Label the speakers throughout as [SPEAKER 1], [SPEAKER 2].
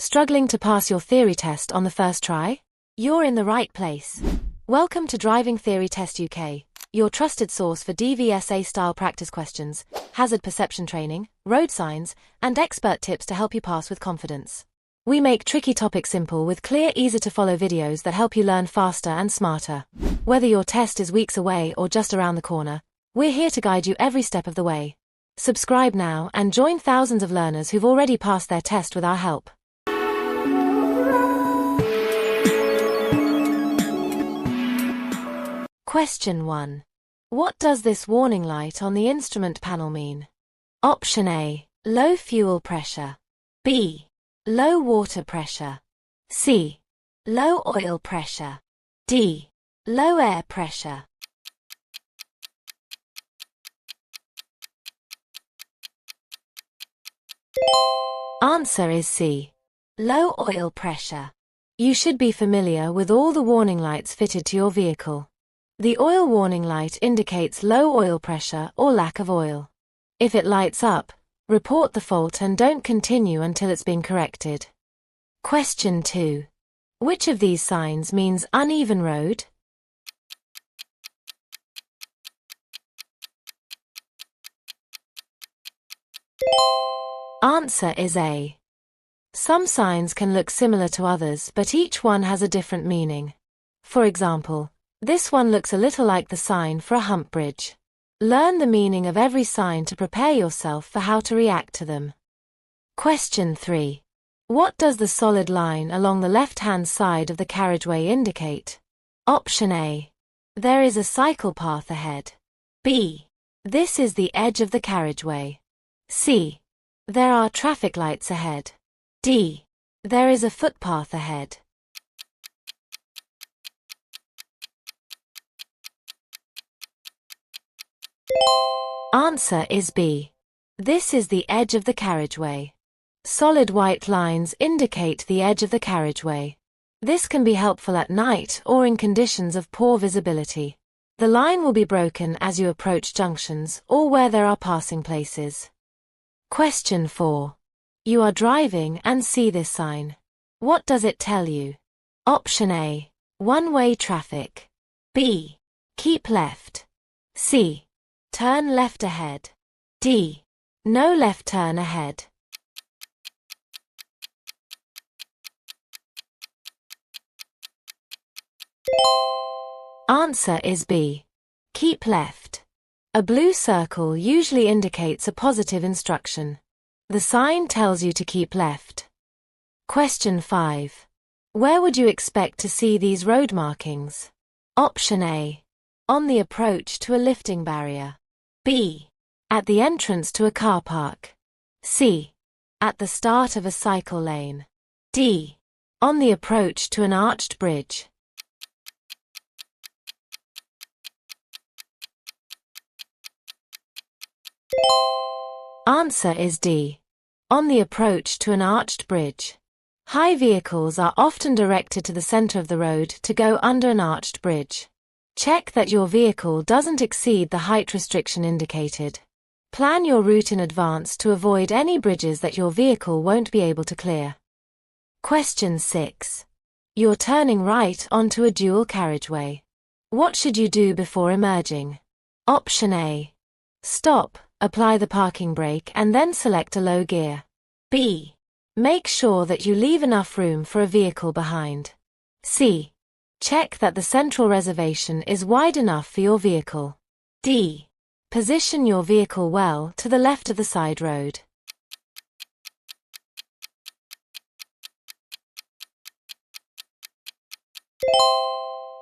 [SPEAKER 1] Struggling to pass your theory test on the first try? You're in the right place. Welcome to Driving Theory Test UK, your trusted source for DVSA-style practice questions, hazard perception training, road signs, and expert tips to help you pass with confidence. We make tricky topics simple with clear, easy-to-follow videos that help you learn faster and smarter. Whether your test is weeks away or just around the corner, we're here to guide you every step of the way. Subscribe now and join thousands of learners who've already passed their test with our help. Question 1. What does this warning light on the instrument panel mean? Option A. Low fuel pressure. B. Low water pressure. C. Low oil pressure. D. Low air pressure. Answer is C. Low oil pressure. You should be familiar with all the warning lights fitted to your vehicle. The oil warning light indicates low oil pressure or lack of oil. If it lights up, report the fault and don't continue until it's been corrected. Question 2. Which of these signs means uneven road? Answer is A. Some signs can look similar to others, but each one has a different meaning. For example, this one looks a little like the sign for a hump bridge. Learn the meaning of every sign to prepare yourself for how to react to them. Question 3. What does the solid line along the left-hand side of the carriageway indicate? Option A. There is a cycle path ahead. B. This is the edge of the carriageway. C. There are traffic lights ahead. D. There is a footpath ahead. Answer is B. This is the edge of the carriageway. Solid white lines indicate the edge of the carriageway. This can be helpful at night or in conditions of poor visibility. The line will be broken as you approach junctions or where there are passing places. Question 4. You are driving and see this sign. What does it tell you? Option A. One-way traffic. B. Keep left. C. Turn left ahead. D. No left turn ahead. Answer is B. Keep left. A blue circle usually indicates a positive instruction. The sign tells you to keep left. Question 5. Where would you expect to see these road markings? Option A. On the approach to a lifting barrier. B. At the entrance to a car park. C. At the start of a cycle lane. D. On the approach to an arched bridge. Answer is D. On the approach to an arched bridge. High vehicles are often directed to the center of the road to go under an arched bridge. Check that your vehicle doesn't exceed the height restriction indicated. Plan your route in advance to avoid any bridges that your vehicle won't be able to clear. Question 6. You're turning right onto a dual carriageway. What should you do before emerging? Option A. Stop, apply the parking brake and then select a low gear. B. Make sure that you leave enough room for a vehicle behind. C. Check that the central reservation is wide enough for your vehicle. D. Position your vehicle well to the left of the side road.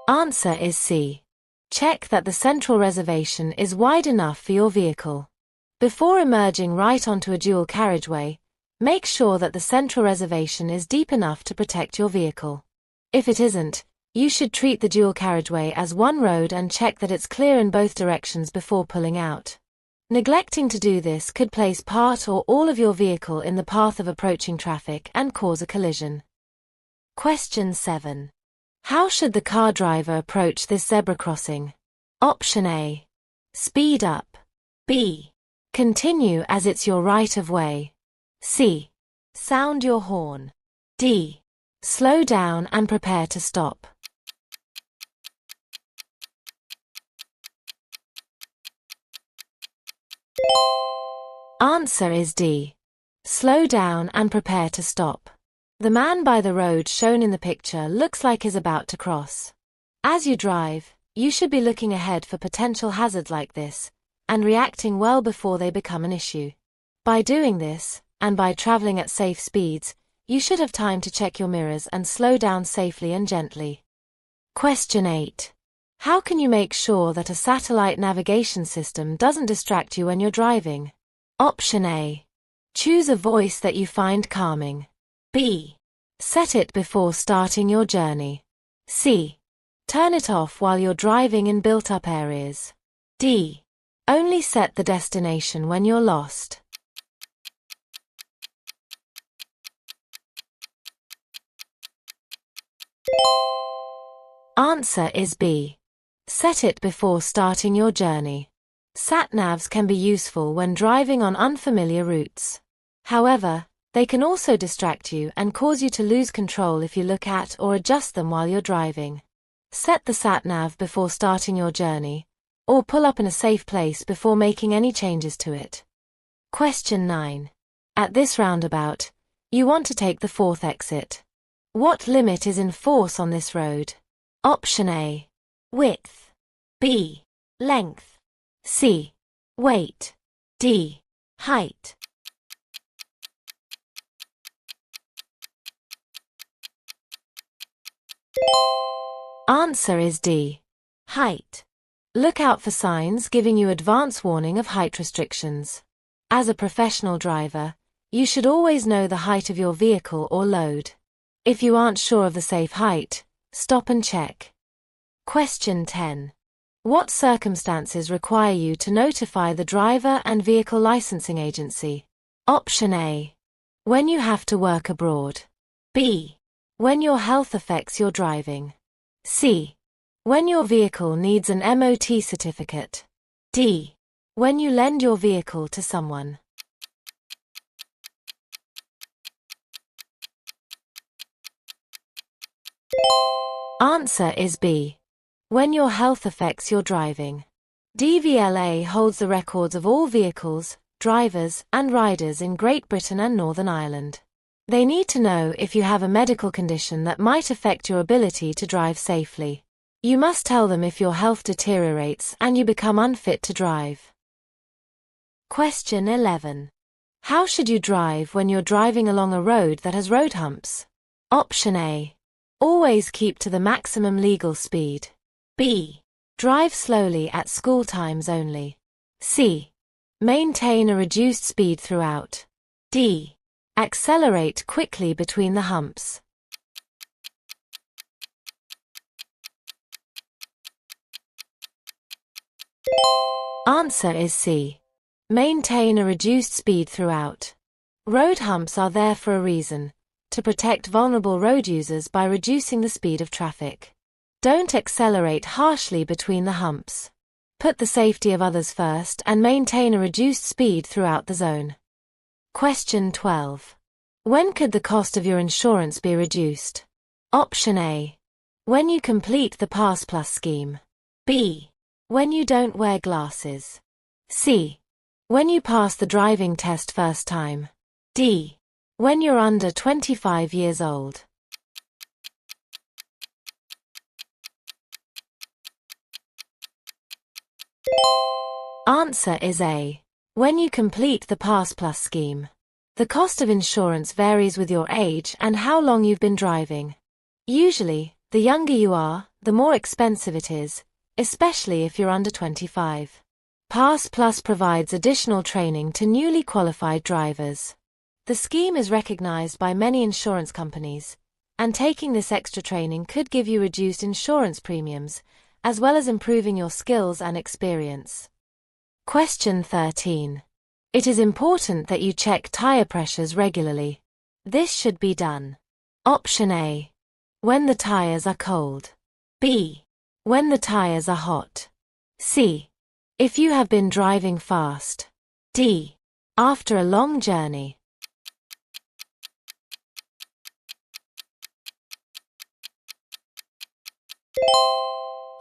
[SPEAKER 1] Answer is C. Check that the central reservation is wide enough for your vehicle. Before emerging right onto a dual carriageway, make sure that the central reservation is deep enough to protect your vehicle. If it isn't, you should treat the dual carriageway as one road and check that it's clear in both directions before pulling out. Neglecting to do this could place part or all of your vehicle in the path of approaching traffic and cause a collision. Question 7. How should the car driver approach this zebra crossing? Option A. Speed up. B. Continue as it's your right of way. C. Sound your horn. D. Slow down and prepare to stop. Answer is D. Slow down and prepare to stop. The man by the road shown in the picture looks like he's about to cross. As you drive, you should be looking ahead for potential hazards like this, and reacting well before they become an issue. By doing this, and by traveling at safe speeds, you should have time to check your mirrors and slow down safely and gently. Question 8. How can you make sure that a satellite navigation system doesn't distract you when you're driving? Option A. Choose a voice that you find calming. B. Set it before starting your journey. C. Turn it off while you're driving in built-up areas. D. Only set the destination when you're lost. Answer is B. Set it before starting your journey. Sat-navs can be useful when driving on unfamiliar routes. However, they can also distract you and cause you to lose control if you look at or adjust them while you're driving. Set the sat-nav before starting your journey, or pull up in a safe place before making any changes to it. Question 9. At this roundabout, you want to take the 4th exit. What limit is in force on this road? Option A. Width. B. Length. C. Weight. D. Height. Answer is D. Height. Look out for signs giving you advance warning of height restrictions. As a professional driver, you should always know the height of your vehicle or load. If you aren't sure of the safe height, stop and check. Question 10. What circumstances require you to notify the driver and vehicle licensing agency? Option A. When you have to work abroad. B. When your health affects your driving. C. When your vehicle needs an MOT certificate. D. When you lend your vehicle to someone. Answer is B. When your health affects your driving. DVLA holds the records of all vehicles, drivers, and riders in Great Britain and Northern Ireland. They need to know if you have a medical condition that might affect your ability to drive safely. You must tell them if your health deteriorates and you become unfit to drive. Question 11. How should you drive when you're driving along a road that has road humps? Option A. Always keep to the maximum legal speed. B. Drive slowly at school times only. C. Maintain a reduced speed throughout. D. Accelerate quickly between the humps. Answer is C. Maintain a reduced speed throughout. Road humps are there for a reason, to protect vulnerable road users by reducing the speed of traffic. Don't accelerate harshly between the humps. Put the safety of others first and maintain a reduced speed throughout the zone. Question 12. When could the cost of your insurance be reduced? Option A. When you complete the Pass Plus scheme. B. When you don't wear glasses. C. When you pass the driving test first time. D. When you're under 25 years old. Answer is A. When you complete the Pass Plus scheme. The cost of insurance varies with your age and how long you've been driving. Usually, the younger you are, the more expensive it is, especially if you're under 25. Pass Plus provides additional training to newly qualified drivers. The scheme is recognized by many insurance companies, and taking this extra training could give you reduced insurance premiums, as well as improving your skills and experience. Question 13. It is important that you check tire pressures regularly. This should be done. Option A. When the tires are cold. B. When the tires are hot. C. If you have been driving fast. D. After a long journey.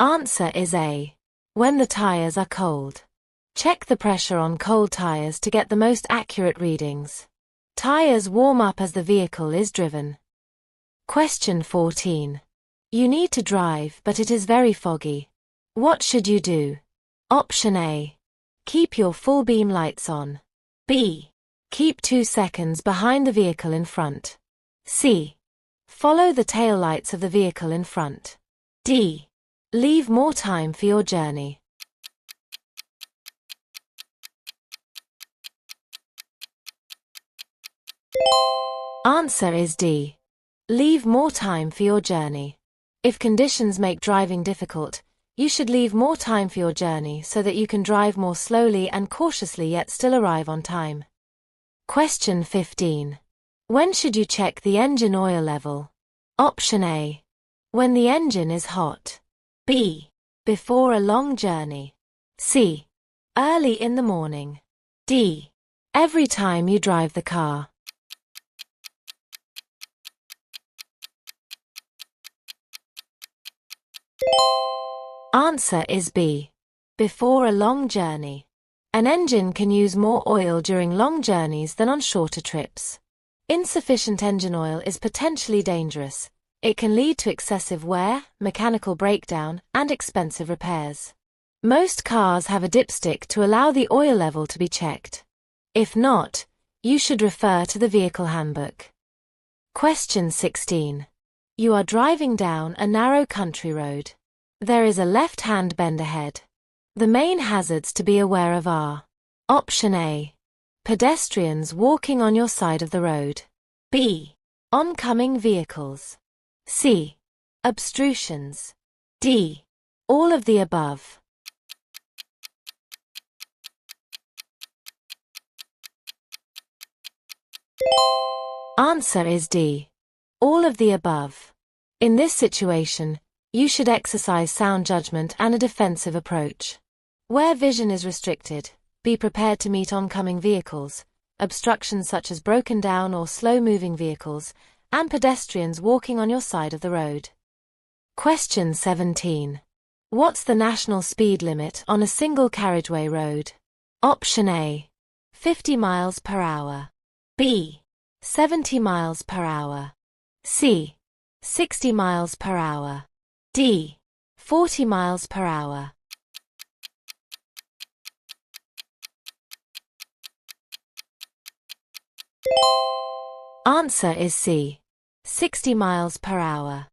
[SPEAKER 1] Answer is A. When the tires are cold. Check the pressure on cold tires to get the most accurate readings. Tires warm up as the vehicle is driven. Question 14. You need to drive, but it is very foggy. What should you do? Option A. Keep your full beam lights on. B. Keep 2 seconds behind the vehicle in front. C. Follow the tail lights of the vehicle in front. D. Leave more time for your journey. Answer is D. Leave more time for your journey. If conditions make driving difficult, you should leave more time for your journey so that you can drive more slowly and cautiously yet still arrive on time. Question 15. When should you check the engine oil level? Option A. When the engine is hot. B. Before a long journey. C. Early in the morning. D. Every time you drive the car. Answer is B. Before a long journey. An engine can use more oil during long journeys than on shorter trips. Insufficient engine oil is potentially dangerous. It can lead to excessive wear, mechanical breakdown, and expensive repairs. Most cars have a dipstick to allow the oil level to be checked. If not, you should refer to the vehicle handbook. Question 16. You are driving down a narrow country road. There is a left-hand bend ahead. The main hazards to be aware of are: Option A. Pedestrians walking on your side of the road. B. Oncoming vehicles. C. Obstructions. D. All of the above. Answer is D. All of the above. In this situation, you should exercise sound judgment and a defensive approach. Where vision is restricted, be prepared to meet oncoming vehicles, obstructions such as broken down or slow-moving vehicles, and pedestrians walking on your side of the road. Question 17. What's the national speed limit on a single carriageway road? Option A. 50 miles per hour. B. 70 miles per hour. C. 60 miles per hour. D. 40 miles per hour. Answer is C. 60 miles per hour.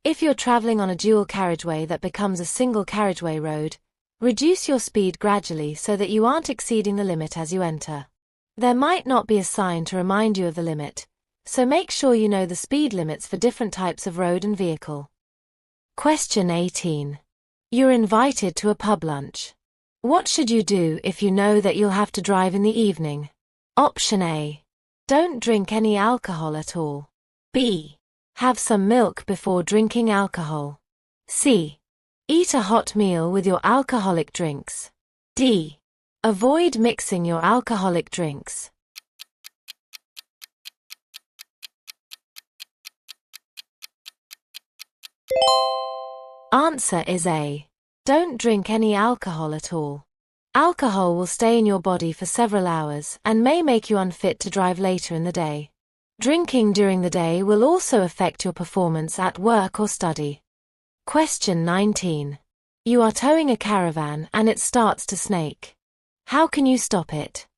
[SPEAKER 1] If you're traveling on a dual carriageway that becomes a single carriageway road, reduce your speed gradually so that you aren't exceeding the limit as you enter. There might not be a sign to remind you of the limit, so make sure you know the speed limits for different types of road and vehicle. Question 18. You're invited to a pub lunch. What should you do if you know that you'll have to drive in the evening? Option A. Don't drink any alcohol at all. B. Have some milk before drinking alcohol. C. Eat a hot meal with your alcoholic drinks. D. Avoid mixing your alcoholic drinks. Answer is A. Don't drink any alcohol at all. Alcohol will stay in your body for several hours and may make you unfit to drive later in the day. Drinking during the day will also affect your performance at work or study. Question 19. You are towing a caravan and it starts to snake. How can you stop it?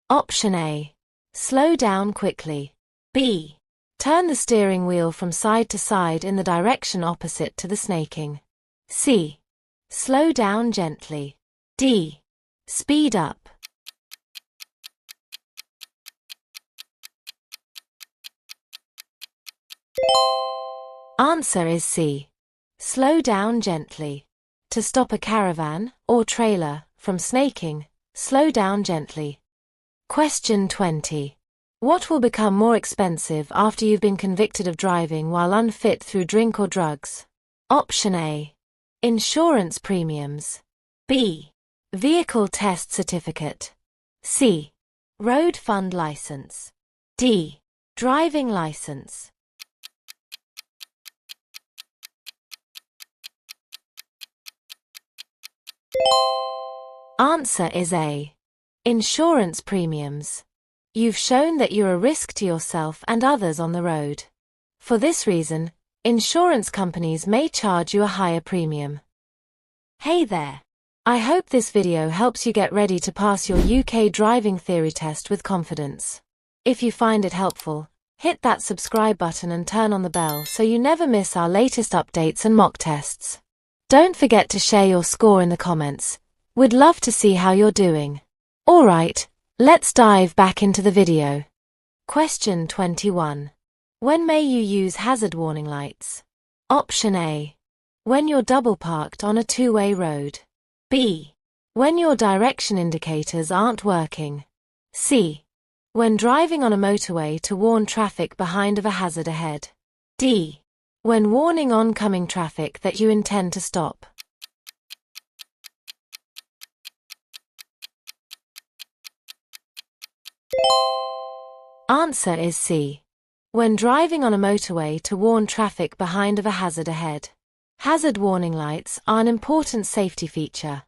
[SPEAKER 1] Option A. Slow down quickly. B. Turn the steering wheel from side to side in the direction opposite to the snaking. C. Slow down gently. D. Speed up. Answer is C. Slow down gently. To stop a caravan, or trailer, from snaking, slow down gently. Question 20. What will become more expensive after you've been convicted of driving while unfit through drink or drugs? Option A. Insurance premiums. B. Vehicle test certificate. C. Road fund license. D. Driving license. Answer is A. Insurance premiums. You've shown that you're a risk to yourself and others on the road. For this reason, insurance companies may charge you a higher premium. Hey there! I hope this video helps you get ready to pass your UK driving theory test with confidence. If you find it helpful, hit that subscribe button and turn on the bell so you never miss our latest updates and mock tests. Don't forget to share your score in the comments. We'd love to see how you're doing. Alright, let's dive back into the video. Question 21. When may you use hazard warning lights? Option A. When you're double parked on a two-way road. B. When your direction indicators aren't working. C. When driving on a motorway to warn traffic behind of a hazard ahead. D. When warning oncoming traffic that you intend to stop. Answer is C. When driving on a motorway to warn traffic behind of a hazard ahead. Hazard warning lights are an important safety feature.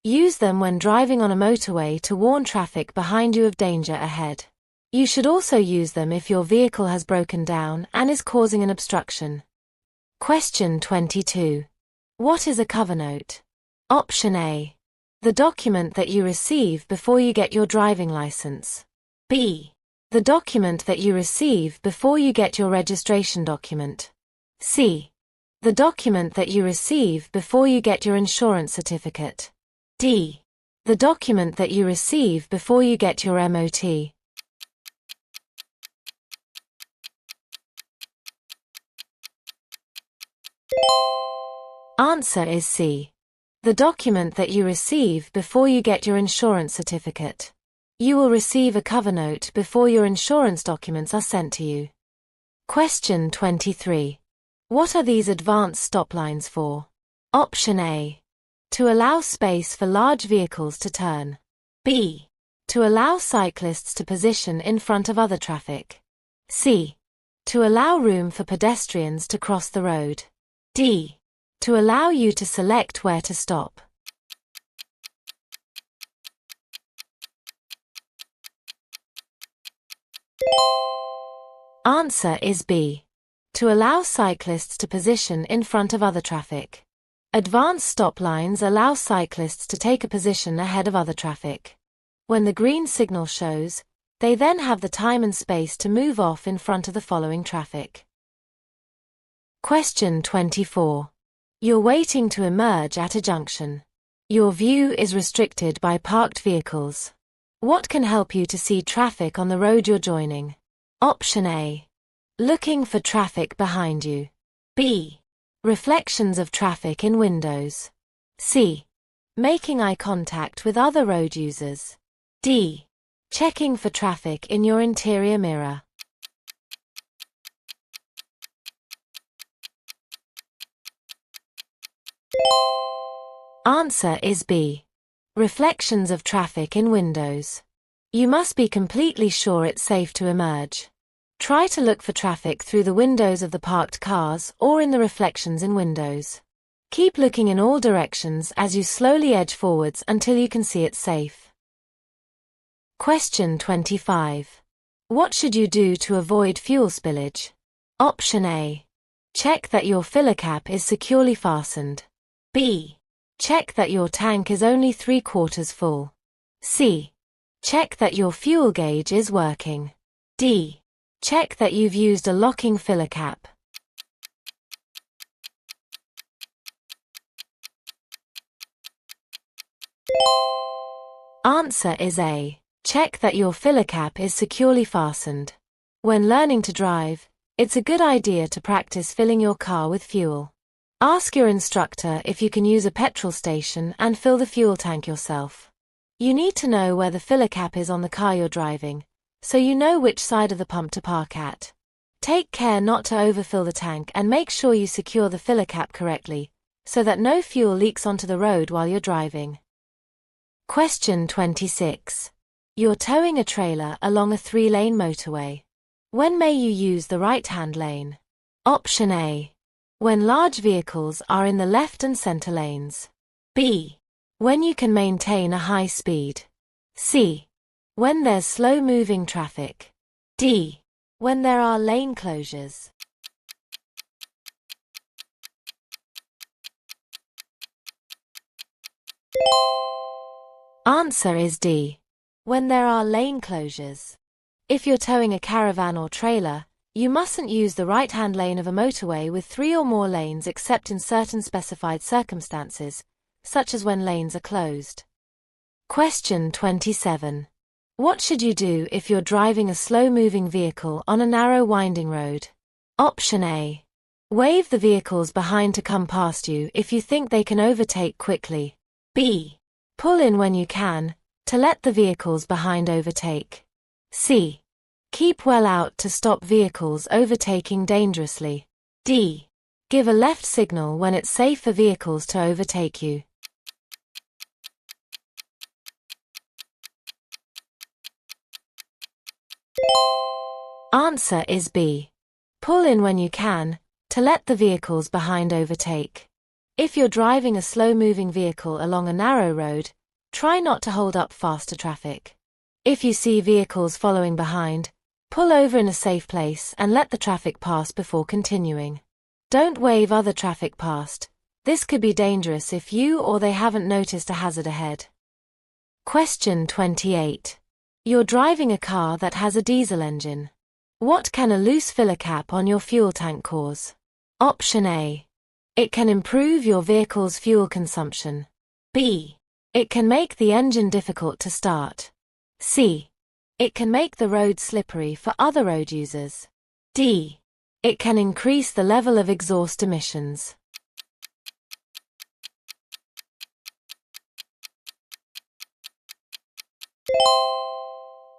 [SPEAKER 1] Use them when driving on a motorway to warn traffic behind you of danger ahead. You should also use them if your vehicle has broken down and is causing an obstruction. Question 22. What is a cover note? Option A. The document that you receive before you get your driving license. B. The document that you receive before you get your registration document. C. The document that you receive before you get your insurance certificate. D. The document that you receive before you get your MOT. Answer is C. The document that you receive before you get your insurance certificate. You will receive a cover note before your insurance documents are sent to you. Question 23. What are these advanced stop lines for? Option A. To allow space for large vehicles to turn. B. To allow cyclists to position in front of other traffic. C. To allow room for pedestrians to cross the road. D. To allow you to select where to stop. Answer is B. To allow cyclists to position in front of other traffic. Advanced stop lines allow cyclists to take a position ahead of other traffic. When the green signal shows, they then have the time and space to move off in front of the following traffic. Question 24. You're waiting to emerge at a junction. Your view is restricted by parked vehicles. What can help you to see traffic on the road you're joining? Option A. Looking for traffic behind you. B. Reflections of traffic in windows. C. Making eye contact with other road users. D. Checking for traffic in your interior mirror. Answer is B. Reflections of traffic in windows. You must be completely sure it's safe to emerge. Try to look for traffic through the windows of the parked cars or in the reflections in windows. Keep looking in all directions as you slowly edge forwards until you can see it's safe. Question 25. What should you do to avoid fuel spillage? Option A. Check that your filler cap is securely fastened. B. Check that your tank is only 3/4 full. C. Check that your fuel gauge is working. D. Check that you've used a locking filler cap. Answer is A. Check that your filler cap is securely fastened. When learning to drive, it's a good idea to practice filling your car with fuel. Ask your instructor if you can use a petrol station and fill the fuel tank yourself. You need to know where the filler cap is on the car you're driving, so you know which side of the pump to park at. Take care not to overfill the tank and make sure you secure the filler cap correctly, so that no fuel leaks onto the road while you're driving. Question 26. You're towing a trailer along a 3-lane motorway. When may you use the right-hand lane? Option A. When large vehicles are in the left and center lanes. B. When you can maintain a high speed. C. When there's slow-moving traffic. D. When there are lane closures. Answer is D. When there are lane closures. If you're towing a caravan or trailer, you mustn't use the right-hand lane of a motorway with 3 or more lanes except in certain specified circumstances, such as when lanes are closed. Question 27. What should you do if you're driving a slow-moving vehicle on a narrow winding road? Option A. Wave the vehicles behind to come past you if you think they can overtake quickly. B. Pull in when you can, to let the vehicles behind overtake. C. Keep well out to stop vehicles overtaking dangerously. D. Give a left signal when it's safe for vehicles to overtake you. Answer is B. Pull in when you can, to let the vehicles behind overtake. If you're driving a slow-moving vehicle along a narrow road, try not to hold up faster traffic. If you see vehicles following behind, pull over in a safe place and let the traffic pass before continuing. Don't wave other traffic past. This could be dangerous if you or they haven't noticed a hazard ahead. Question 28. You're driving a car that has a diesel engine. What can a loose filler cap on your fuel tank cause? Option A. It can improve your vehicle's fuel consumption. B. It can make the engine difficult to start. C. It can make the road slippery for other road users. D. It can increase the level of exhaust emissions.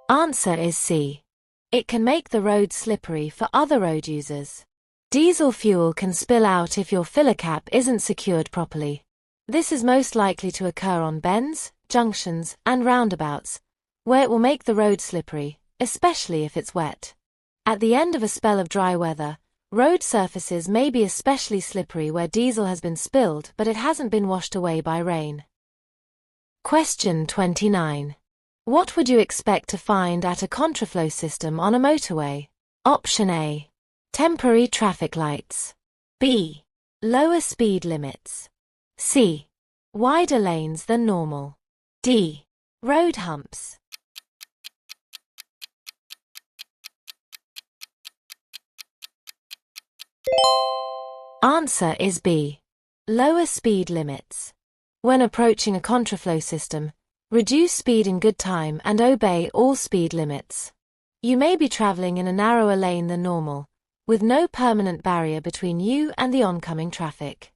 [SPEAKER 1] Answer is C. It can make the road slippery for other road users. Diesel fuel can spill out if your filler cap isn't secured properly. This is most likely to occur on bends, junctions, and roundabouts, where it will make the road slippery, especially if it's wet. At the end of a spell of dry weather, road surfaces may be especially slippery where diesel has been spilled but it hasn't been washed away by rain. Question 29. What would you expect to find at a contraflow system on a motorway? Option A. Temporary traffic lights. B. Lower speed limits. C. Wider lanes than normal. D. Road humps. Answer is B. Lower speed limits. When approaching a contraflow system, reduce speed in good time and obey all speed limits. You may be traveling in a narrower lane than normal, with no permanent barrier between you and the oncoming traffic.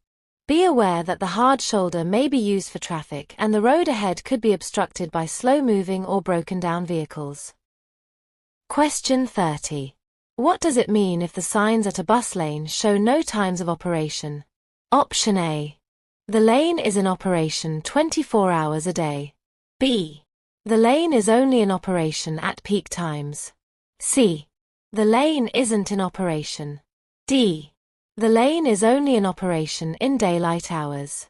[SPEAKER 1] Be aware that the hard shoulder may be used for traffic and the road ahead could be obstructed by slow-moving or broken-down vehicles. Question 30. What does it mean if the signs at a bus lane show no times of operation? Option A. The lane is in operation 24 hours a day. B. The lane is only in operation at peak times. C. The lane isn't in operation. D. The lane is only in operation in daylight hours.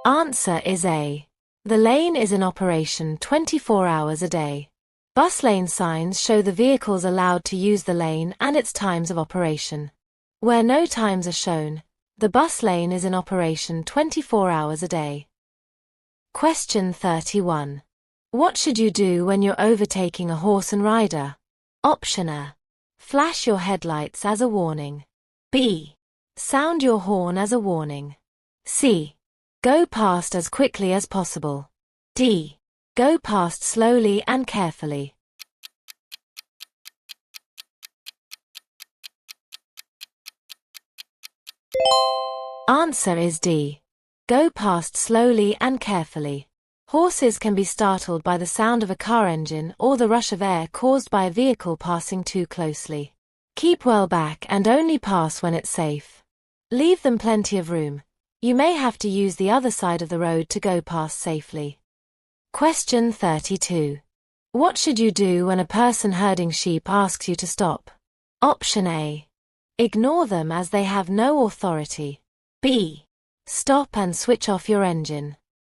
[SPEAKER 1] Answer is A. The lane is in operation 24 hours a day. Bus lane signs show the vehicles allowed to use the lane and its times of operation. Where no times are shown, the bus lane is in operation 24 hours a day. Question 31. What should you do when you're overtaking a horse and rider? Option A. Flash your headlights as a warning. B. Sound your horn as a warning. C. Go past as quickly as possible. D. Go past slowly and carefully. Answer is D. Go past slowly and carefully. Horses can be startled by the sound of a car engine or the rush of air caused by a vehicle passing too closely. Keep well back and only pass when it's safe. Leave them plenty of room. You may have to use the other side of the road to go past safely. Question 32. What should you do when a person herding sheep asks you to stop? Option A. Ignore them as they have no authority. B. Stop and switch off your engine.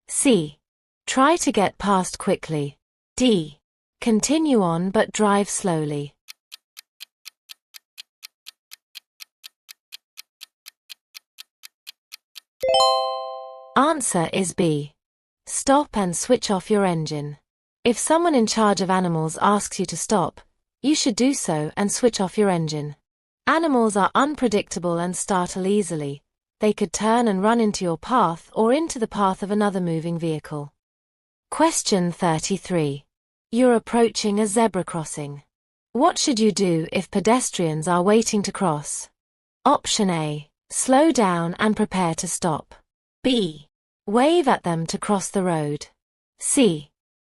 [SPEAKER 1] C. Try to get past quickly. D. Continue on but drive slowly. Answer is B. Stop and switch off your engine. If someone in charge of animals asks you to stop, you should do so and switch off your engine. Animals are unpredictable and startle easily. They could turn and run into your path or into the path of another moving vehicle. Question 33. You're approaching a zebra crossing. What should you do if pedestrians are waiting to cross? Option A. Slow down and prepare to stop. B. Wave at them to cross the road. C.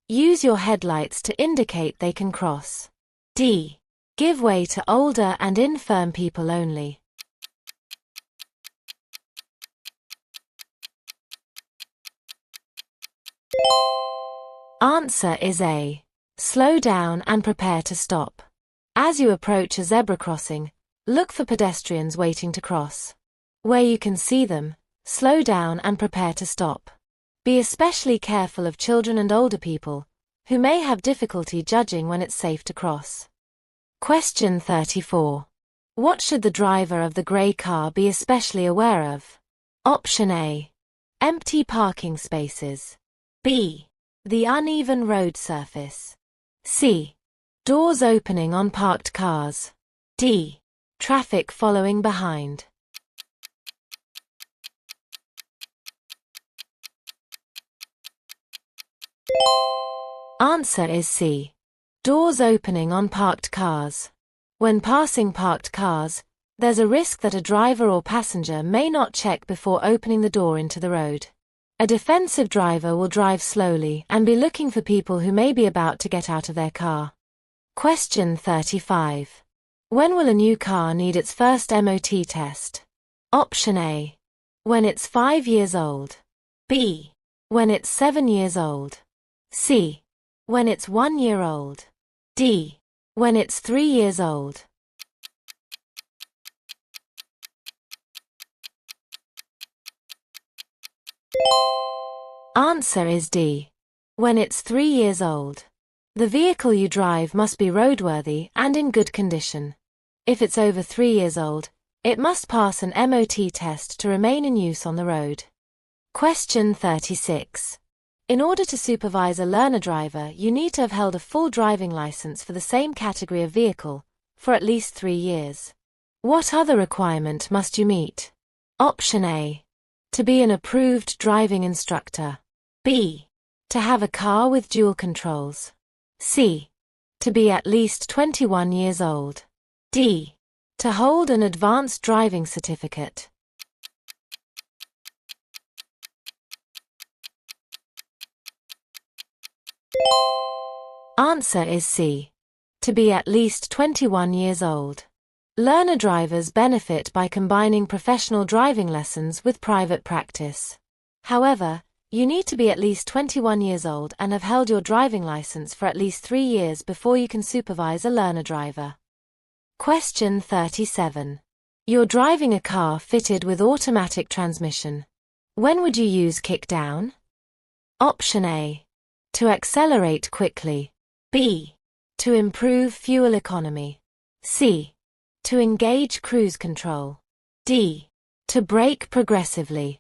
[SPEAKER 1] Use your headlights to indicate they can cross. D. Give way to older and infirm people only. Answer is A. Slow down and prepare to stop. As you approach a zebra crossing, look for pedestrians waiting to cross. Where you can see them, slow down and prepare to stop. Be especially careful of children and older people, who may have difficulty judging when it's safe to cross. Question 34. What should the driver of the grey car be especially aware of? Option A. Empty parking spaces. B. The uneven road surface. C. Doors opening on parked cars. D. Traffic following behind. Answer is C. Doors opening on parked cars. When passing parked cars, there's a risk that a driver or passenger may not check before opening the door into the road. A defensive driver will drive slowly and be looking for people who may be about to get out of their car. Question 35. When will a new car need its first MOT test? Option A. When it's 5 years old. B. When it's 7 years old. C. When it's 1 year old. D. When it's 3 years old. Answer is D. When it's 3 years old. The vehicle you drive must be roadworthy and in good condition. If it's over 3 years old, it must pass an MOT test to remain in use on the road. Question 36. In order to supervise a learner driver, you need to have held a full driving license for the same category of vehicle for at least 3 years. What other requirement must you meet? Option A. To be an approved driving instructor. B. To have a car with dual controls. C. To be at least 21 years old. D. To hold an advanced driving certificate. Answer is C. To be at least 21 years old. Learner drivers benefit by combining professional driving lessons with private practice. However, you need to be at least 21 years old and have held your driving license for at least 3 years before you can supervise a learner driver. Question 37. You're driving a car fitted with automatic transmission. When would you use kick down? Option A. To accelerate quickly. B. To improve fuel economy. C. To engage cruise control. D. To brake progressively.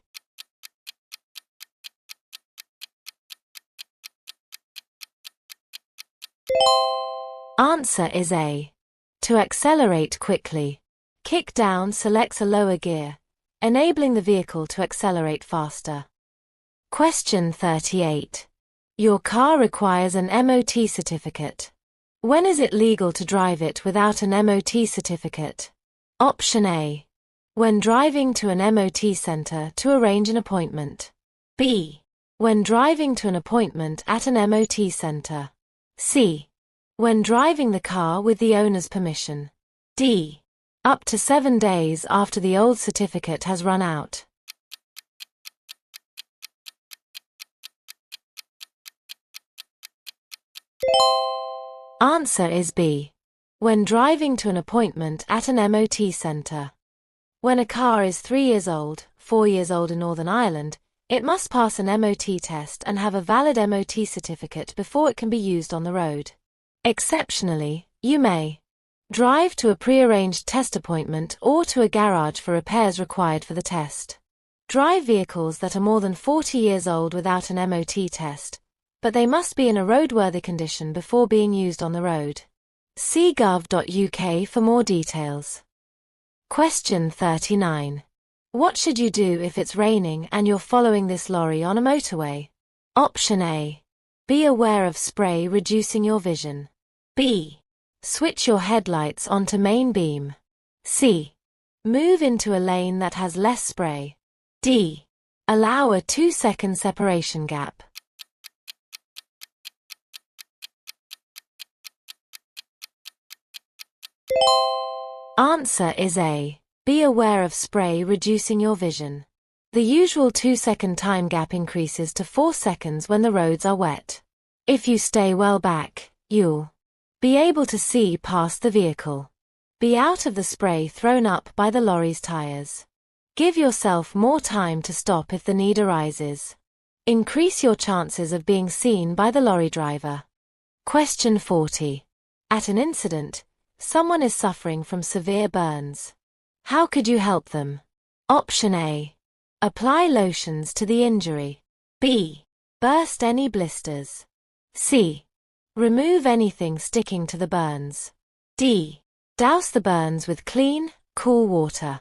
[SPEAKER 1] Answer is A. To accelerate quickly. Kick down selects a lower gear, enabling the vehicle to accelerate faster. Question 38. Your car requires an MOT certificate. When is it legal to drive it without an MOT certificate? Option A. When driving to an MOT center to arrange an appointment. B. When driving to an appointment at an MOT center. C. When driving the car with the owner's permission. D. Up to 7 days after the old certificate has run out. Answer is B. When driving to an appointment at an MOT center. When a car is 3 years old, 4 years old in Northern Ireland, it must pass an MOT test and have a valid MOT certificate before it can be used on the road. Exceptionally, you may drive to a pre-arranged test appointment or to a garage for repairs required for the test. Drive vehicles that are more than 40 years old without an MOT test, but they must be in a roadworthy condition before being used on the road. See gov.uk for more details. Question 39. What should you do if it's raining and you're following this lorry on a motorway? Option A. Be aware of spray reducing your vision. B. Switch your headlights onto main beam. C. Move into a lane that has less spray. D. Allow a 2-second separation gap. Answer is A. Be aware of spray reducing your vision. The usual 2-second time gap increases to 4 seconds when the roads are wet. If you stay well back, you'll be able to see past the vehicle. Be out of the spray thrown up by the lorry's tires. Give yourself more time to stop if the need arises. Increase your chances of being seen by the lorry driver. Question 40. At an incident, someone is suffering from severe burns. How could you help them? Option A. Apply lotions to the injury. B. Burst any blisters. C. Remove anything sticking to the burns. D. Douse the burns with clean, cool water.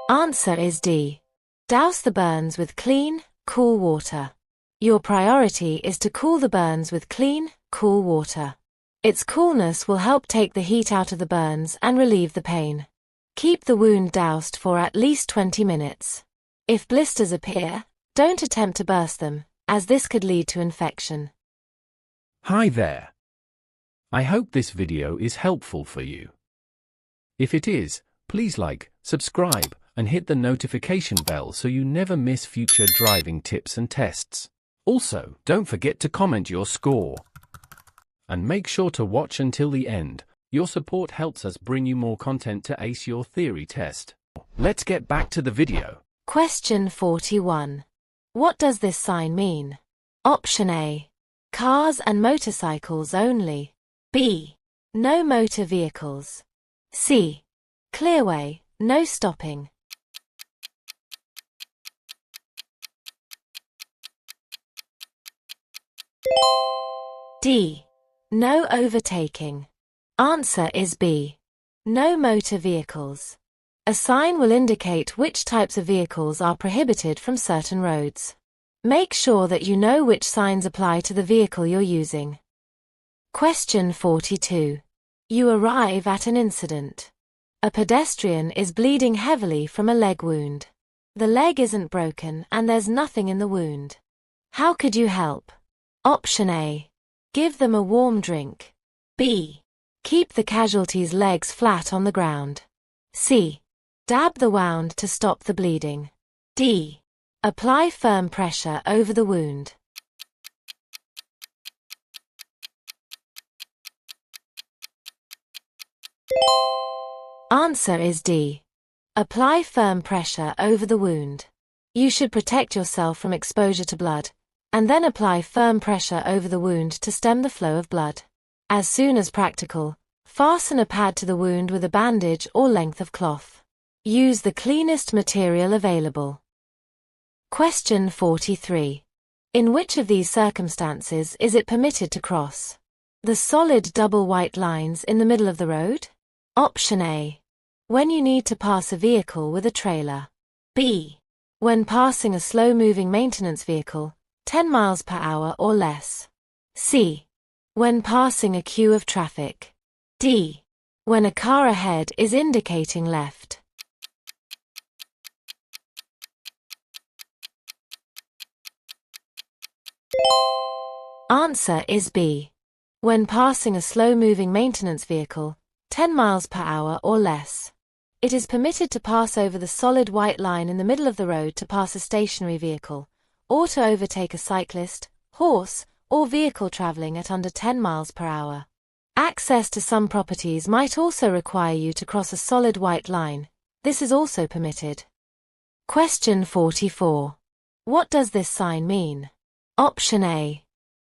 [SPEAKER 1] Answer is D. Douse the burns with clean, cool water. Your priority is to cool the burns with clean, cool water. Its coolness will help take the heat out of the burns and relieve the pain. Keep the wound doused for at least 20 minutes. If blisters appear, don't attempt to burst them, as this could lead to infection.
[SPEAKER 2] Hi there. I hope this video is helpful for you. If it is, please like, subscribe, and hit the notification bell so you never miss future driving tips and tests. Also, don't forget to comment your score. And make sure to watch until the end. Your support helps us bring you more content to ace your theory test. Let's get back to the video.
[SPEAKER 1] Question 41. What does this sign mean? Option A. Cars and motorcycles only. B. No motor vehicles. C. Clearway, no stopping. D. No overtaking. Answer is B. No motor vehicles. A sign will indicate which types of vehicles are prohibited from certain roads. Make sure that you know which signs apply to the vehicle you're using. Question 42. You arrive at an incident. A pedestrian is bleeding heavily from a leg wound. The leg isn't broken and there's nothing in the wound. How could you help? Option A. Give them a warm drink. B. Keep the casualty's legs flat on the ground. C. Dab the wound to stop the bleeding. D. Apply firm pressure over the wound. Answer is D. Apply firm pressure over the wound. You should protect yourself from exposure to blood, and then apply firm pressure over the wound to stem the flow of blood. As soon as practical, fasten a pad to the wound with a bandage or length of cloth. Use the cleanest material available. Question 43. In which of these circumstances is it permitted to cross? The solid double white lines in the middle of the road? Option A. When you need to pass a vehicle with a trailer. B. When passing a slow-moving maintenance vehicle, 10 miles per hour or less. C. When passing a queue of traffic. D. When a car ahead is indicating left. Answer is B. When passing a slow-moving maintenance vehicle, 10 miles per hour or less. It is permitted to pass over the solid white line in the middle of the road to pass a stationary vehicle, or to overtake a cyclist, horse, or vehicle traveling at under 10 miles per hour. Access to some properties might also require you to cross a solid white line. This is also permitted. Question 44. What does this sign mean? Option A.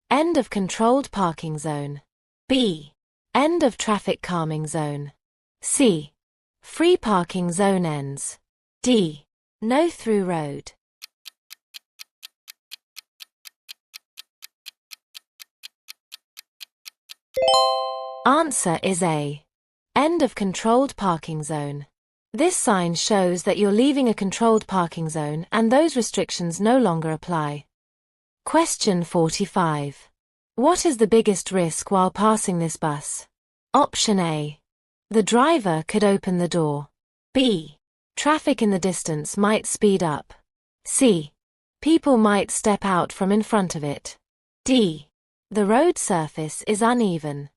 [SPEAKER 1] End of controlled parking zone. B. End of traffic calming zone. C. Free parking zone ends. D. No through road. Answer is A. End of controlled parking zone. This sign shows that you're leaving a controlled parking zone and those restrictions no longer apply. Question 45. What is the biggest risk while passing this bus? Option A. The driver could open the door. B. Traffic in the distance might speed up. C. People might step out from in front of it. D. The road surface is uneven.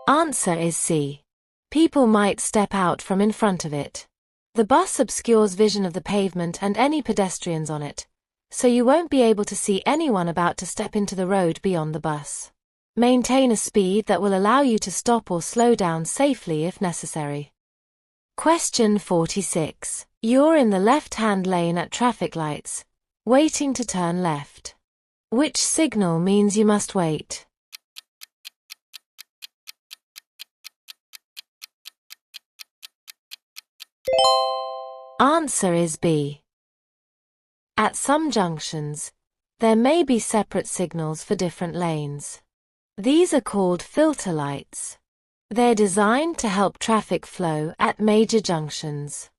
[SPEAKER 1] Answer is C. People might step out from in front of it. The bus obscures vision of the pavement and any pedestrians on it, so you won't be able to see anyone about to step into the road beyond the bus. Maintain a speed that will allow you to stop or slow down safely if necessary. Question 46. You're in the left-hand lane at traffic lights, waiting to turn left. Which signal means you must wait? Answer is B. At some junctions, there may be separate signals for different lanes. These are called filter lights. They're designed to help traffic flow at major junctions.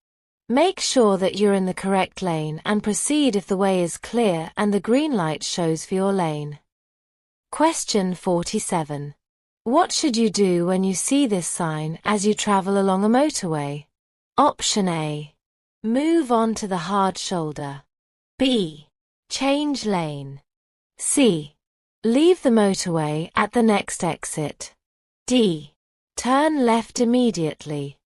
[SPEAKER 1] Make sure that you're in the correct lane and proceed if the way is clear and the green light shows for your lane. Question 47. What should you do when you see this sign as you travel along a motorway? Option A. Move on to the hard shoulder. B. Change lane. C. Leave the motorway at the next exit. D. Turn left immediately.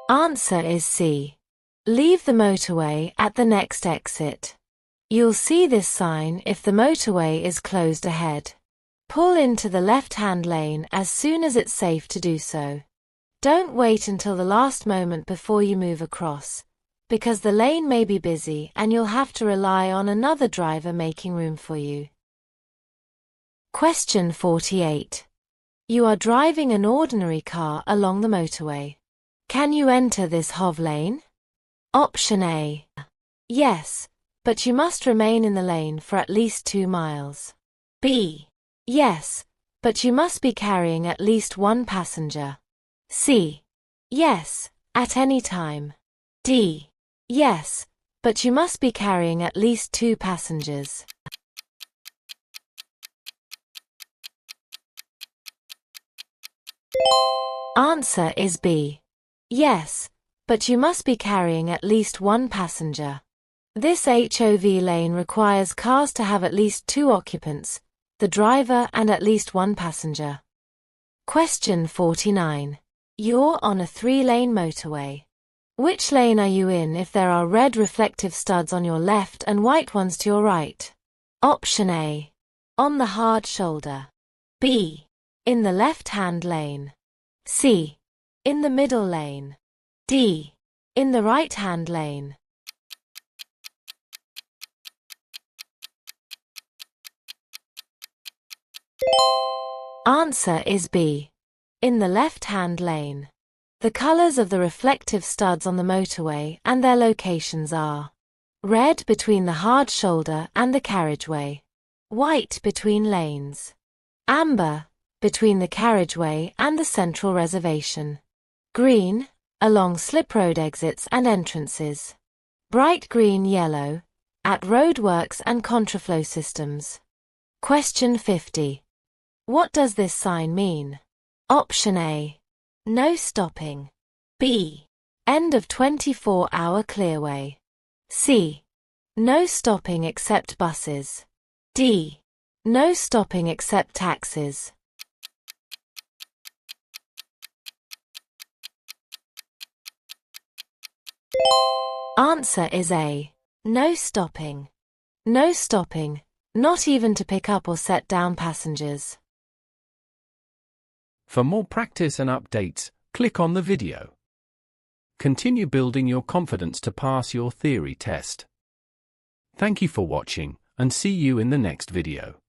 [SPEAKER 1] Answer is C. Leave the motorway at the next exit. You'll see this sign if the motorway is closed ahead. Pull into the left-hand lane as soon as it's safe to do so. Don't wait until the last moment before you move across, because the lane may be busy and you'll have to rely on another driver making room for you. Question 48. You are driving an ordinary car along the motorway. Can you enter this HOV lane? Option A. Yes, but you must remain in the lane for at least 2 miles. B. Yes, but you must be carrying at least 1 passenger. C. Yes, at any time. D. Yes, but you must be carrying at least 2 passengers. Answer is B. Yes, but you must be carrying at least 1 passenger. This HOV lane requires cars to have at least 2 occupants, the driver and at least 1 passenger. Question 49. You're on a 3-lane motorway. Which lane are you in if there are red reflective studs on your left and white ones to your right? Option A. On the hard shoulder. B. In the left-hand lane. C. In the middle lane. D. In the right-hand lane. Answer is B. In the left-hand lane. The colors of the reflective studs on the motorway and their locations are red between the hard shoulder and the carriageway, white between lanes, amber between the carriageway and the central reservation, green along slip road exits and entrances, bright green-yellow at roadworks and contraflow systems. Question 50. What does this sign mean? Option A. No stopping. B. End of 24-hour clearway. C. No stopping except buses. D. No stopping except taxis. Answer is A. No stopping. No stopping, not even to pick up or set down passengers.
[SPEAKER 2] For more practice and updates, click on the video. Continue building your confidence to pass your theory test. Thank you for watching, and see you in the next video.